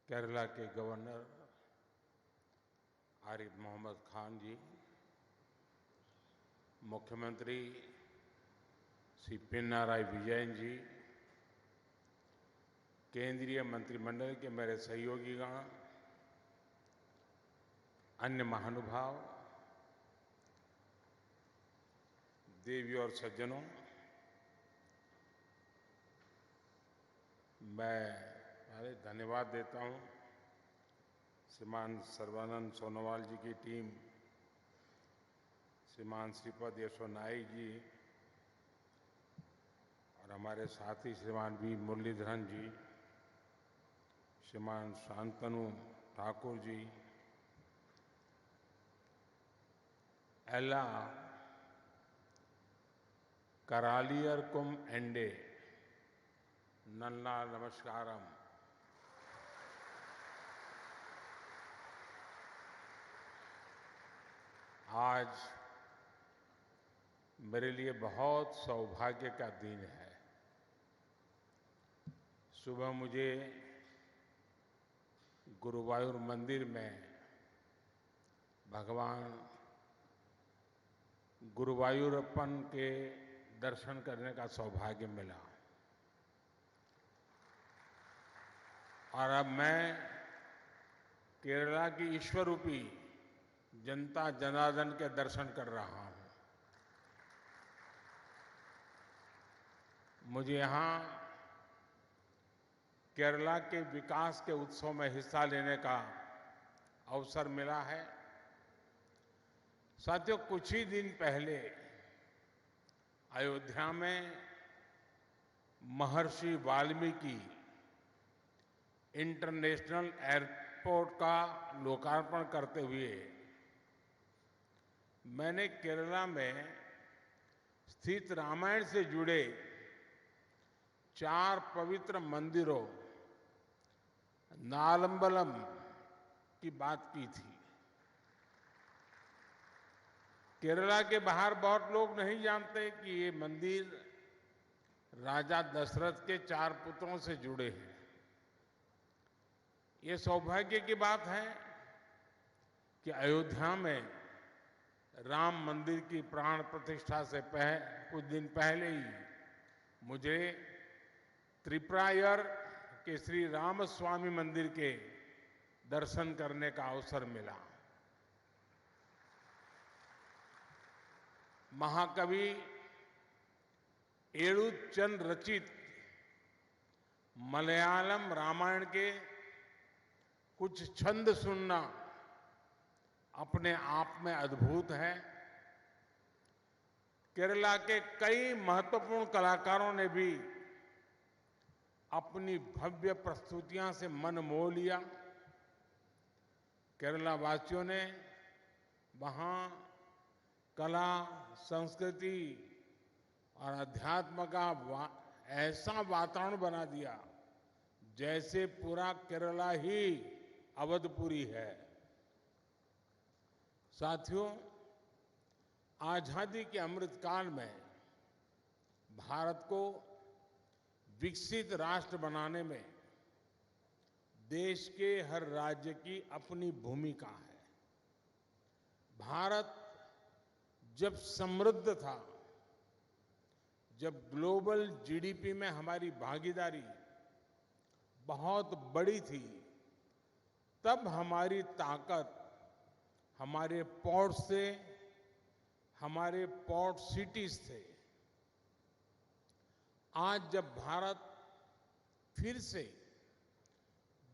केरला के गवर्नर आरिफ मोहम्मद खान जी, मुख्यमंत्री श्री पिनाराई विजयन जी, केंद्रीय मंत्रिमंडल के मेरे सहयोगीगण, अन्य महानुभाव, देवी और सज्जनों, मैं धन्यवाद देता हूं श्रीमान सर्बानंद सोनोवाल जी की टीम, श्रीमान श्रीपद यशो नाइक जी और हमारे साथी श्रीमान वी मुरलीधरन जी, श्रीमान शांतनु ठाकुर जी, एला करालियरकुम एंडे नन्ना नमस्कारम। आज मेरे लिए बहुत सौभाग्य का दिन है। सुबह मुझे गुरुवायूर मंदिर में भगवान गुरुवायूरप्पन के दर्शन करने का सौभाग्य मिला और अब मैं केरला की ईश्वर रूपी जनता जनार्दन के दर्शन कर रहा हूं। मुझे यहां केरला के विकास के उत्सव में हिस्सा लेने का अवसर मिला है। साथियों, कुछ ही दिन पहले अयोध्या में महर्षि वाल्मीकि इंटरनेशनल एयरपोर्ट का लोकार्पण करते हुए मैंने केरला में स्थित रामायण से जुड़े 4 पवित्र मंदिरों नालंबलम की बात की थी। केरला के बाहर बहुत लोग नहीं जानते कि ये मंदिर राजा दशरथ के 4 पुत्रों से जुड़े हैं। ये सौभाग्य की बात है कि अयोध्या में राम मंदिर की प्राण प्रतिष्ठा से कुछ दिन पहले ही मुझे त्रिपुरायर के श्री रामस्वामी मंदिर के दर्शन करने का अवसर मिला। महाकवि एळुच्चन रचित मलयालम रामायण के कुछ छंद सुनना अपने आप में अद्भुत है। केरला के कई महत्वपूर्ण कलाकारों ने भी अपनी भव्य प्रस्तुतियां से मन मोह लिया। केरला वासियों ने वहां कला, संस्कृति और अध्यात्म का ऐसा वातावरण बना दिया जैसे पूरा केरला ही अवधपुरी है। साथियों, आजादी के अमृतकाल में भारत को विकसित राष्ट्र बनाने में देश के हर राज्य की अपनी भूमिका है। भारत जब समृद्ध था, जब ग्लोबल जीडीपी में हमारी भागीदारी बहुत बड़ी थी, तब हमारी ताकत हमारे पोर्ट से, हमारे पोर्ट सिटीज थे। आज जब भारत फिर से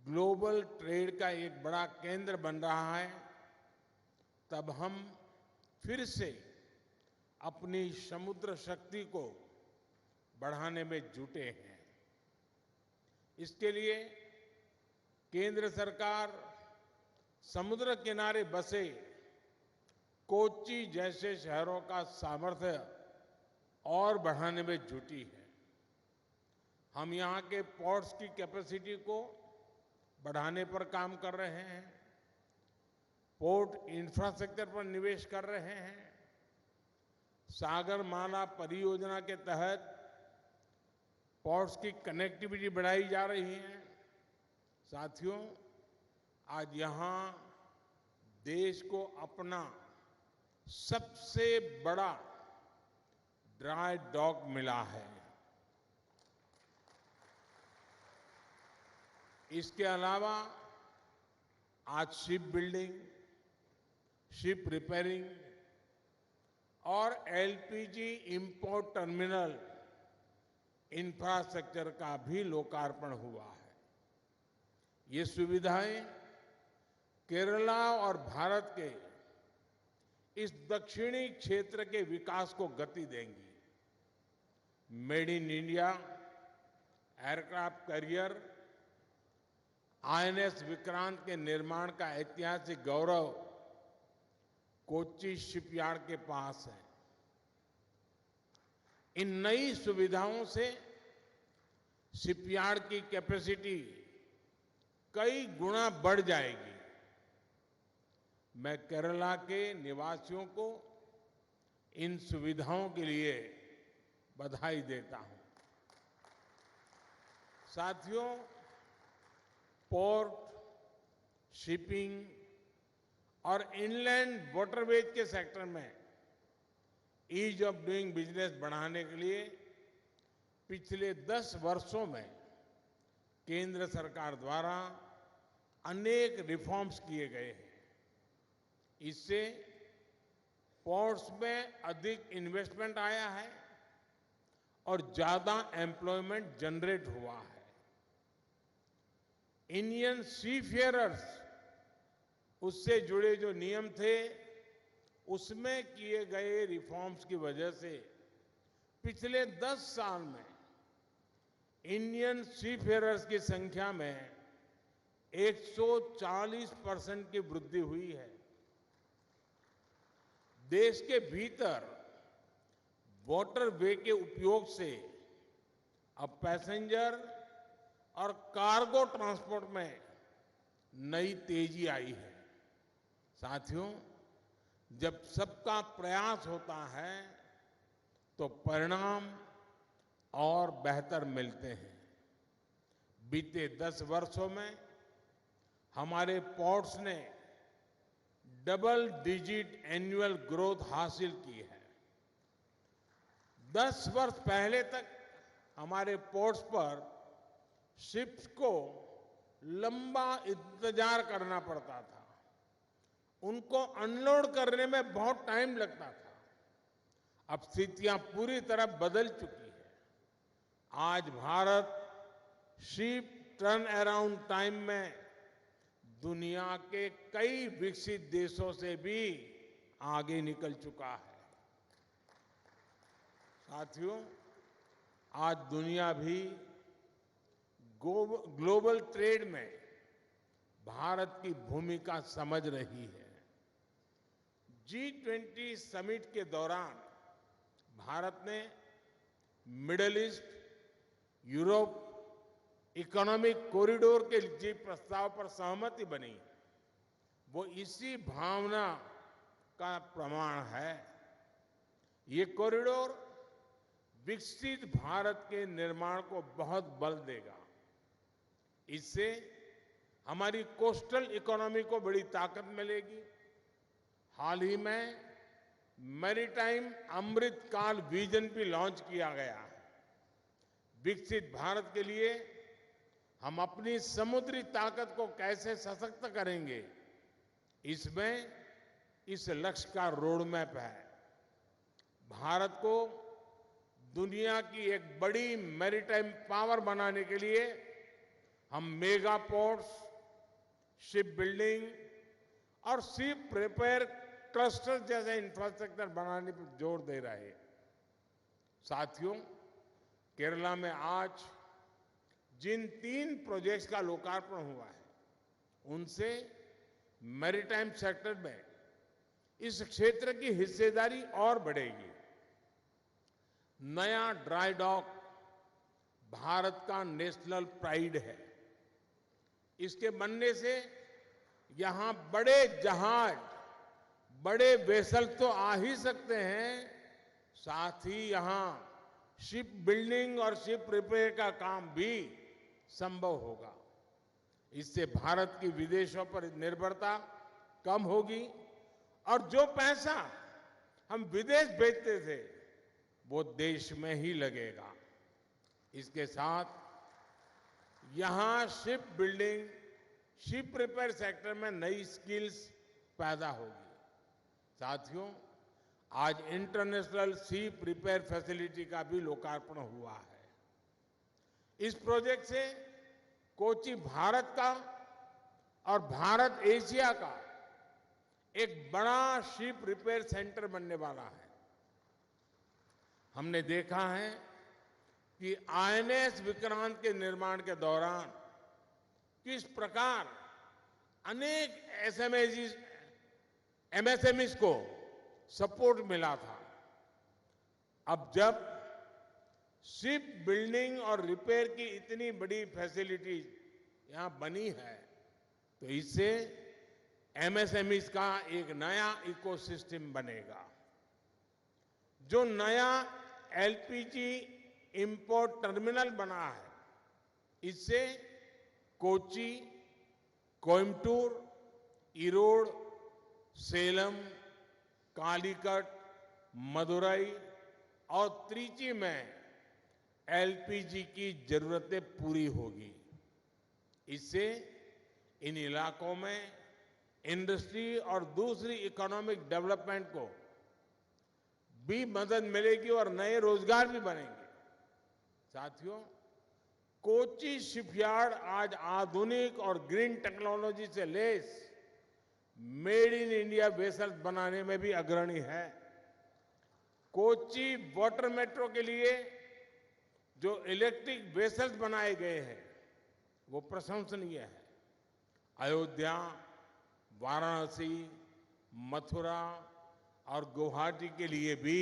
ग्लोबल ट्रेड का एक बड़ा केंद्र बन रहा है, तब हम फिर से अपनी समुद्र शक्ति को बढ़ाने में जुटे हैं। इसके लिए केंद्र सरकार समुद्र किनारे बसे कोच्चि जैसे शहरों का सामर्थ्य और बढ़ाने में जुटी है। हम यहां के पोर्ट्स की कैपेसिटी को बढ़ाने पर काम कर रहे हैं, पोर्ट इंफ्रास्ट्रक्चर पर निवेश कर रहे हैं, सागरमाला परियोजना के तहत पोर्ट्स की कनेक्टिविटी बढ़ाई जा रही है, साथियों, आज यहां देश को अपना सबसे बड़ा ड्राई डॉक मिला है। इसके अलावा आज शिप बिल्डिंग, शिप रिपेयरिंग और एलपीजी इंपोर्ट टर्मिनल इंफ्रास्ट्रक्चर का भी लोकार्पण हुआ है। ये सुविधाएं केरला और भारत के इस दक्षिणी क्षेत्र के विकास को गति देंगी। Made in India aircraft carrier INS Vikrant के निर्माण का ऐतिहासिक गौरव कोच्चि शिपयार्ड के पास है। इन नई सुविधाओं से शिपयार्ड की कैपेसिटी कई गुना बढ़ जाएगी। मैं केरला के निवासियों को इन सुविधाओं के लिए बधाई देता हूं। साथियों, पोर्ट, शिपिंग और इनलैंड वाटरवेज के सेक्टर में ईज ऑफ डूइंग बिजनेस बढ़ाने के लिए पिछले 10 वर्षों में केंद्र सरकार द्वारा अनेक रिफॉर्म्स किए गए हैं। इससे पोर्ट्स में अधिक इन्वेस्टमेंट आया है और ज्यादा एम्प्लॉयमेंट जनरेट हुआ है। इंडियन सीफेयरर्स, उससे जुड़े जो नियम थे, उसमें किए गए रिफॉर्म्स की वजह से पिछले 10 साल में इंडियन सीफेयरर्स की संख्या में 140% की वृद्धि हुई है। देश के भीतर वाटरवे के उपयोग से अब पैसेंजर और कार्गो ट्रांसपोर्ट में नई तेजी आई है। साथियों, जब सबका प्रयास होता है तो परिणाम और बेहतर मिलते हैं। बीते 10 वर्षों में हमारे पोर्ट्स ने डबल डिजिट एनुअल ग्रोथ हासिल की है। 10 वर्ष पहले तक हमारे पोर्ट्स पर शिप्स को लंबा इंतजार करना पड़ता था। उनको अनलोड करने में बहुत टाइम लगता था। अब स्थितियां पूरी तरह बदल चुकी है। आज Bharat ship turn around time में दुनिया के कई विकसित देशों से भी आगे निकल चुका है। साथियों, आज दुनिया भी ग्लोबल ट्रेड में भारत की भूमिका समझ रही है। G20 समिट के दौरान भारत ने middle east, Europe economic corridor के जी प्रस्ताव पर सहमति बनी। वो इसी भावना का प्रमाण है। ये कॉरिडोर विकसित भारत के निर्माण को बहुत बल देगा। इससे हमारी कोस्टल इकोनॉमी को बड़ी ताकत मिलेगी। हाल ही में मैरीटाइम अमृत काल विजन भी लॉन्च किया गया है। विकसित भारत के लिए हम अपनी समुद्री ताकत को कैसे सशक्त करेंगे, इसमें इस लक्ष्य का रोड मैप है। भारत को दुनिया की एक बड़ी मैरीटाइम पावर बनाने के लिए हम मेगा पोर्ट्स, शिप बिल्डिंग और शिप रिपेयर क्लस्टर जैसे इंफ्रास्ट्रक्चर बनाने पर जोर दे रहे हैं। साथियों, केरला में आज जिन 3 प्रोजेक्ट्स का लोकार्पण हुआ है, उनसे मैरीटाइम सेक्टर में इस क्षेत्र की हिस्सेदारी और बढ़ेगी। नया ड्राई डॉक भारत का नेशनल प्राइड है। इसके बनने से यहां बड़े जहाज, बड़े वेसल तो आ ही सकते हैं, साथ ही यहां शिप बिल्डिंग और शिप रिपेयर का काम भी संभव होगा। इससे भारत की विदेशों पर निर्भरता कम होगी और जो पैसा हम विदेश भेजते थे वो देश में ही लगेगा। इसके साथ यहां ship building, ship repair sector में नई स्किल्स पैदा होगी। साथियों, आज इंटरनेशनल शिप रिपेयर फैसिलिटी का भी लोकार्पण हुआ है। इस प्रोजेक्ट से कोच्चि भारत का और भारत एशिया का एक बड़ा शिप रिपेयर सेंटर बनने वाला है। हमने देखा है कि आईएनएस विक्रांत के निर्माण के दौरान किस प्रकार अनेक एमएसएमईज को सपोर्ट मिला था। अब जब शिप बिल्डिंग और रिपेयर की इतनी बड़ी फैसिलिटी यहां बनी है तो इससे एमएसएमईज का एक नया इकोसिस्टम बनेगा। जो नया एलपीजी इंपोर्ट टर्मिनल बना है, इससे कोच्चि, कोयम्बटूर, ईरोड, सेलम, कालीकट, मदुरई और त्रिची में एलपीजी की जरूरतें पूरी होगी। इससे इन इलाकों में इंडस्ट्री और दूसरी इकोनॉमिक डेवलपमेंट को भी मदद मिलेगी और नए रोजगार भी बनेंगे। साथियों, कोच्चि शिपयार्ड आज आधुनिक और ग्रीन टेक्नोलॉजी से lace made in India vessels बनाने में भी अग्रणी है। कोच्चि वाटर मेट्रो के लिए जो इलेक्ट्रिक वेसल्स बनाए गए हैं वो प्रशंसनीय है। अयोध्या, वाराणसी, मथुरा और गुवाहाटी के लिए भी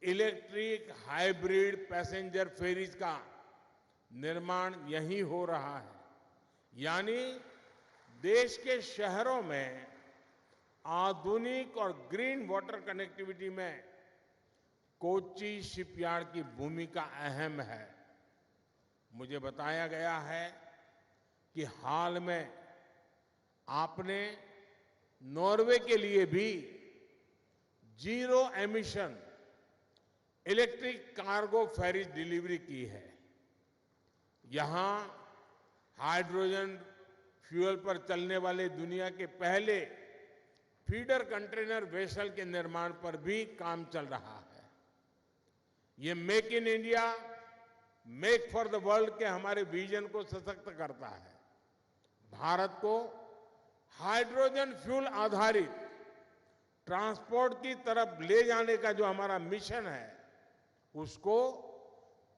इलेक्ट्रिक हाइब्रिड पैसेंजर फेरीज का निर्माण यहीं हो रहा है। यानी देश के शहरों में आधुनिक और ग्रीन वाटर कनेक्टिविटी में कोच्चि शिपयार्ड की भूमिका अहम है। मुझे बताया गया है कि हाल में आपने नॉर्वे के लिए भी जीरो एमिशन इलेक्ट्रिक कार्गो फेरी डिलीवरी की है। यहां हाइड्रोजन फ्यूल पर चलने वाले दुनिया के पहले फीडर कंटेनर वेसल के निर्माण पर भी काम चल रहा है। ये make in India, make for the world के हमारे विजन को सशक्त करता है। भारत को हाइड्रोजन फ्यूल आधारित ट्रांसपोर्ट की तरफ ले जाने का जो हमारा मिशन है उसको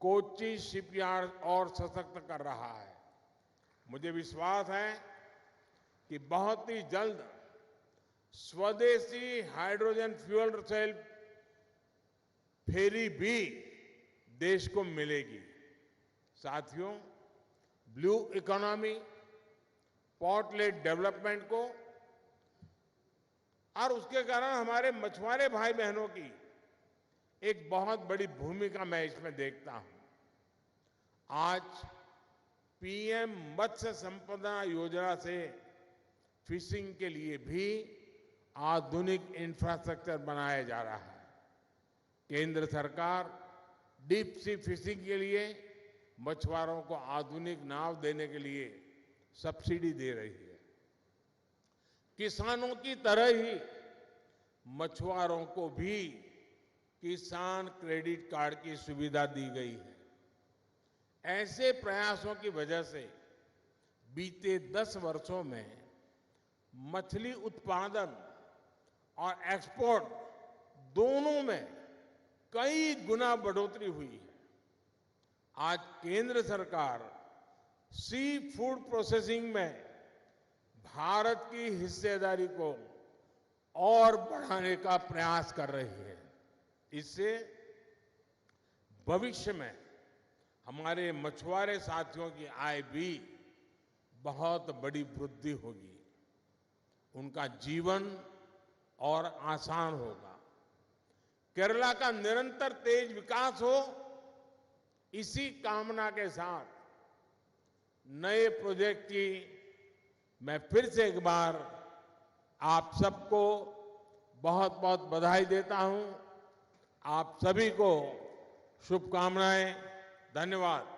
कोच्चि शिपयार्ड और सशक्त कर रहा है। मुझे विश्वास है कि बहुत ही जल्द स्वदेशी हाइड्रोजन फ्यूल सेल फेरी भी देश को मिलेगी। साथियों, blue economy, port lead development को और उसके कारण हमारे मछुआरे भाई बहनों की एक बहुत बड़ी भूमिका मैं इसमें देखता हूं। आज पीएम मत्स्य संपदा योजना से फिशिंग के लिए भी आधुनिक इंफ्रास्ट्रक्चर बनाया जा रहा है। केंद्र सरकार डीप सी फिशिंग के लिए मछुआरों को आधुनिक नाव देने के लिए सब्सिडी दे रही है। किसानों की तरह ही मछुआरों को भी किसान क्रेडिट कार्ड की सुविधा दी गई है। ऐसे प्रयासों की वजह से बीते 10 वर्षों में मछली उत्पादन और एक्सपोर्ट दोनों में कई गुना बढ़ोतरी हुई है। आज केंद्र सरकार सी फूड प्रोसेसिंग में भारत की हिस्सेदारी को और बढ़ाने का प्रयास कर रही है। इससे भविष्य में हमारे मछुआरे साथियों की आय भी बहुत बड़ी वृद्धि होगी, उनका जीवन और आसान होगा। केरला का निरंतर तेज विकास हो, इसी कामना के साथ नए प्रोजेक्ट की मैं फिर से एक बार आप सबको बहुत बहुत बधाई देता हूं। आप सभी को शुभकामनाएं। धन्यवाद।